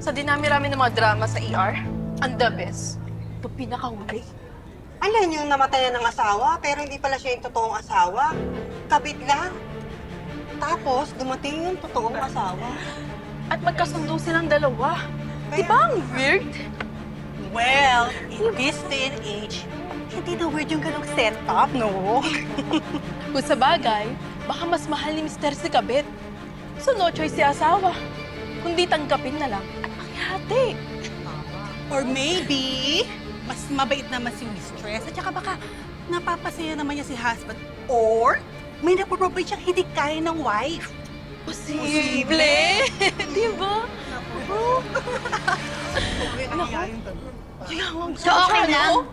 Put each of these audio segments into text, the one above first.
Sa dinami-rami ng mga drama sa ER, ang the best. Ito pinakahuli. Alam yung namatayan ng asawa, pero hindi pala siya yung totoong asawa. Kabit lang. Tapos, dumating yung totoong asawa. At magkasundo silang dalawa. Di ba ang weird? Well, in this day and age, hindi na weird yung ganong setup, no? Kung sa bagay, baka mas mahal ni Mr. si Kabit. So no choice si asawa. Kundi tanggapin na lang at makihati. Or maybe, mas mabait naman si mistress at saka baka napapasaya naman niya si husband. Or, may napaprovide siyang hindi kaya ng wife. Posible! Di ba? Kaya ang So okay lang?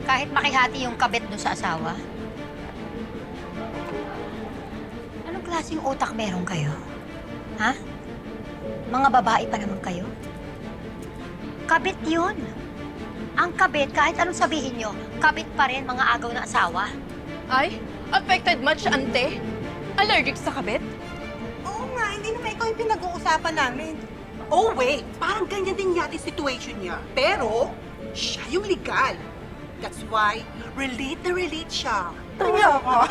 Kahit makihati yung kabit doon sa asawa? Anong klaseng utak meron kayo? Ha? Mga babae pa naman kayo? Kabit yun. Ang kabit, kahit anong sabihin nyo, kabit pa rin mga agaw na asawa. Ay, affected much, ante? Allergic sa kabit? Oo nga, hindi naman ikaw yung pinag-uusapan namin. Oh wait, parang ganyan din yata yung situation niya. Pero, siya yung legal. That's why, relate na relate siya. Kaya ka.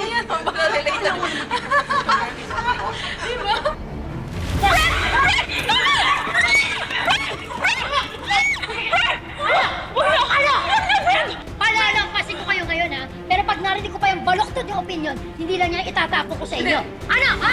Ayan, baka relate lang. Di ba? Palalampasin ko kayo ngayon, ha? Pero pag narinig ko pa yung baloktot yung opinion, hindi lang yan itatapon ko sa inyo. Ano? Ha?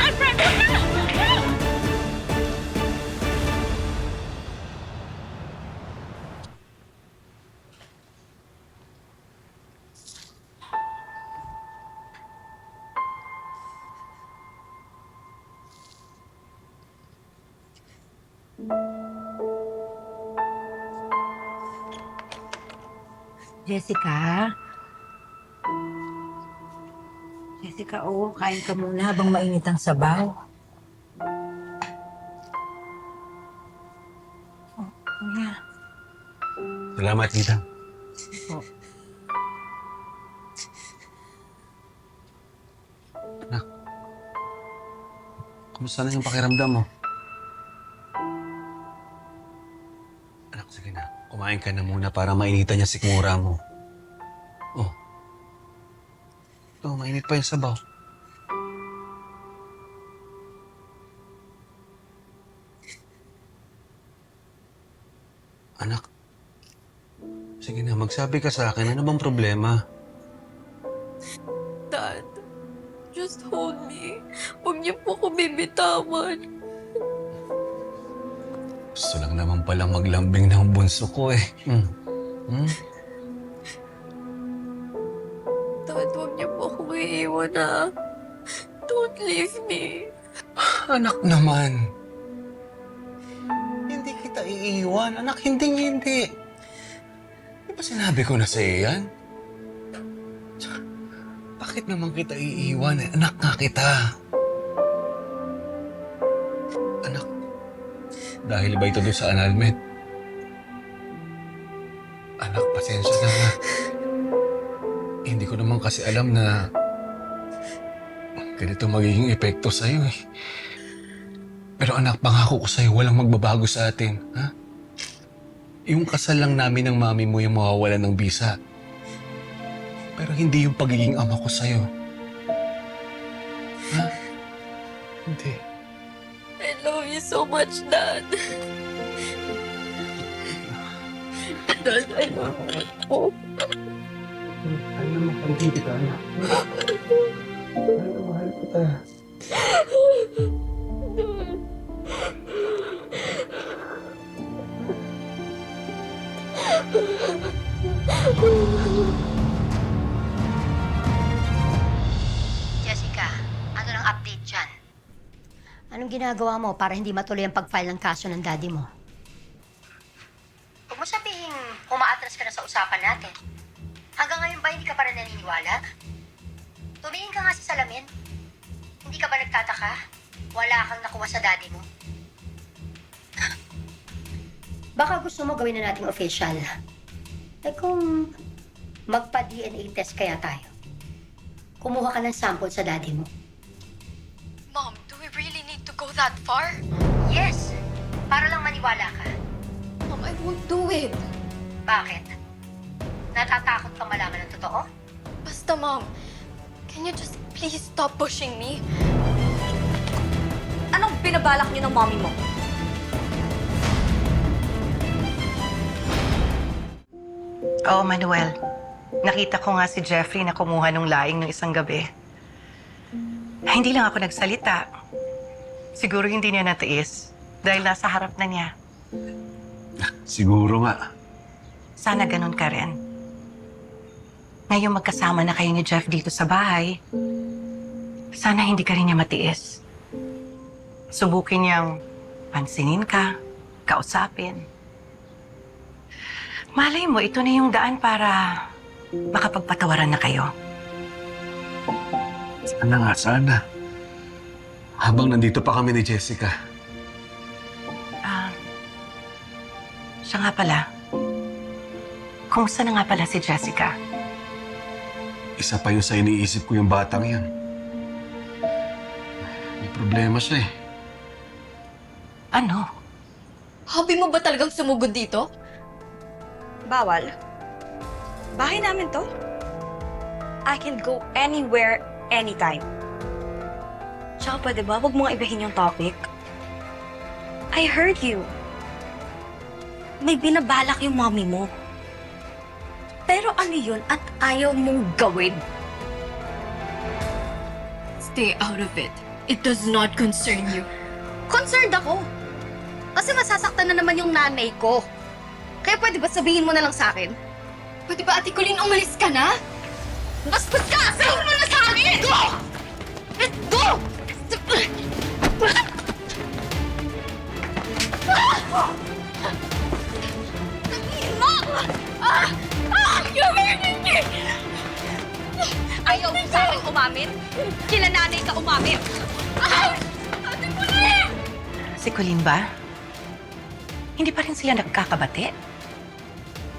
Jessica? Jessica, kain ka muna habang mainit ang sabaw. Kuya. Salamat, tita. Oh. Anak, kumusta na yung pakiramdam mo? Anak, sige na. Kumain ka na muna para mainitan niya sikmura mo. Oh. Ito, mainit pa yung sabaw. Anak, sige na, magsabi ka sa akin. Ano bang problema? Dad, just hold me. Huwag niyo po ko bibitawan. Gusto lang naman palang maglambing ng bunso ko eh. Dad, huwag niyo po ako iiwan, ha? Don't leave me. Anak naman. Hindi kita iiwan. Anak, hindi. Di ba sinabi ko na sa'yo yan? Tsaka, bakit naman kita iiwan? Anak nga kita. Anak, dahil ba ito doon sa annulment? Anak, pasensya na. Hindi ko naman kasi alam na ganito magiging epekto sa'yo eh. Pero anak, pangako ko sa'yo, walang magbabago sa atin, ha? Yung kasal lang namin ng mami mo yung mawawalan ng bisa. Pero hindi yung pagiging ama ko sa'yo. Ha? Hindi. I love you so much, Dad. Dad, I love you. Ano naman pag-ibig kita, anak? Mahal kita. Jessica, ano ng update dyan? Anong ginagawa mo para hindi matuloy ang pag-file ng kaso ng daddy mo? Huwag mo sabihin, umaatras ka na sa usapan natin. Hanggang ngayon ba hindi ka pa rin naniniwala? Tumingin ka nga sa salamin. Hindi ka ba nagtataka? Wala kang nakuha sa daddy mo. Baka gusto mo gawin na nating official. Eh kung magpa-DNA test kaya tayo. Kumuha ka ng sample sa daddy mo. Mom, do we really need to go that far? Yes, para lang maniwala ka. Mom, I won't do it. Bakit? Natatakot ka malaman ng totoo? Basta, Mom. Can you just please stop pushing me? Anong binabalak niyo ng mommy mo? Oo, Manuel. Nakita ko nga si Jeffrey na kumuha ng laing ng isang gabi. Hindi lang ako nagsalita. Siguro hindi niya natiis dahil nasa harap na niya. Siguro nga. Sana ganun ka rin. Ngayong magkasama na kayo ni Jeff dito sa bahay, sana hindi ka rin niya matiis. Subukin niyang pansinin ka, kausapin. Malay mo, ito na yung daan para makapagpatawaran na kayo. Sana nga, sana. Habang nandito pa kami ni Jessica. Siya nga pala. Kumusta na nga pala si Jessica? Isa pa yun sa iniisip ko yung batang yan. May problema siya eh. Ano? Hobby mo ba talagang sumugod dito? Bawal. Bahay namin to. I can go anywhere, anytime. Tsaka pwede ba, huwag mong ibahin yung topic? I heard you. May binabalak yung mommy mo. Pero ano yun at ayaw mong gawin? Stay out of it. It does not concern you. Concerned ako. Kasi masasaktan na naman yung nanay ko. Kaya pwede ba sabihin mo na lang sa akin? Pwede ba, Ate Colleen, umalis ka na? Bastos ka! Sabihin mo na sa akin! Go! Let's go! Sabihin mo! You're hurting me! Ayaw mo sa akin umamin? Kila nanay ka umamin? Ate Colleen! Si Colleen ba? Hindi pa rin sila nagkakabati?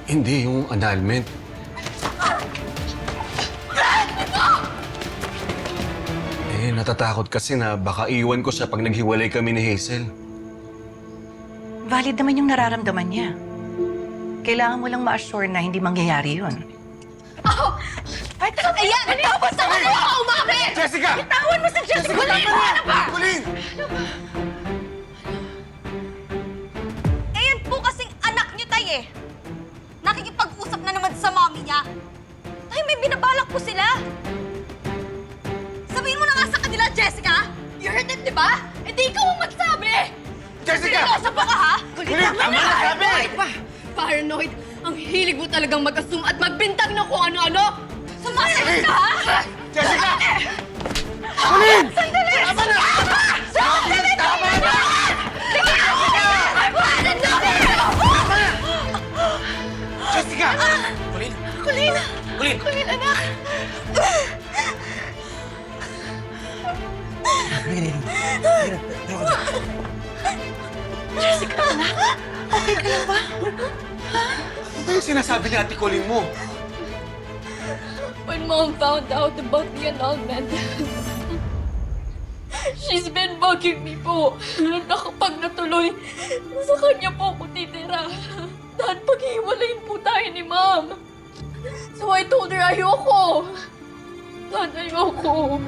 Hindi, yung annulment. Natatakot kasi na baka iwan ko siya pag naghiwalay kami ni Hazel. Valid naman yung nararamdaman niya. Kailangan mo lang ma-assure na hindi mangyayari yun. Ayan! Tapos na ka na umamin! Jessica! Bitawan mo si Jessica! Ano ba? Colleen! Ayan po kasing anak niyo, Tay, eh. Nakikipag-usap na naman sa mommy niya. Tay, may binabalak po sila. Sabihin mo na nga sa kanila, Jessica! You heard it, di ba? Eh di ikaw ang magsabi! Jessica! Seryoso ba ka, ha? Colleen, tama na sabi! Paranoid! Ang hilig mo talagang mag-assume at magbintang ng kung ano-ano! Sumasagot ka, ha? Jessica! Colleen! Sandali! Tama na! Sandali! Tama na! Jessica! Colleen! Colleen! Colleen! Colleen, anak! Jessica, anak! Okay ka lang ba? Ano yung sinasabi ni Ate Colleen mo? When Mom found out about the annulment, she's been bugging me po na kapag natuloy, sa kanya po ako titira. Dahil paghiwalayin po tayo ni Mom. So I told her ayoko. Dad, ayoko.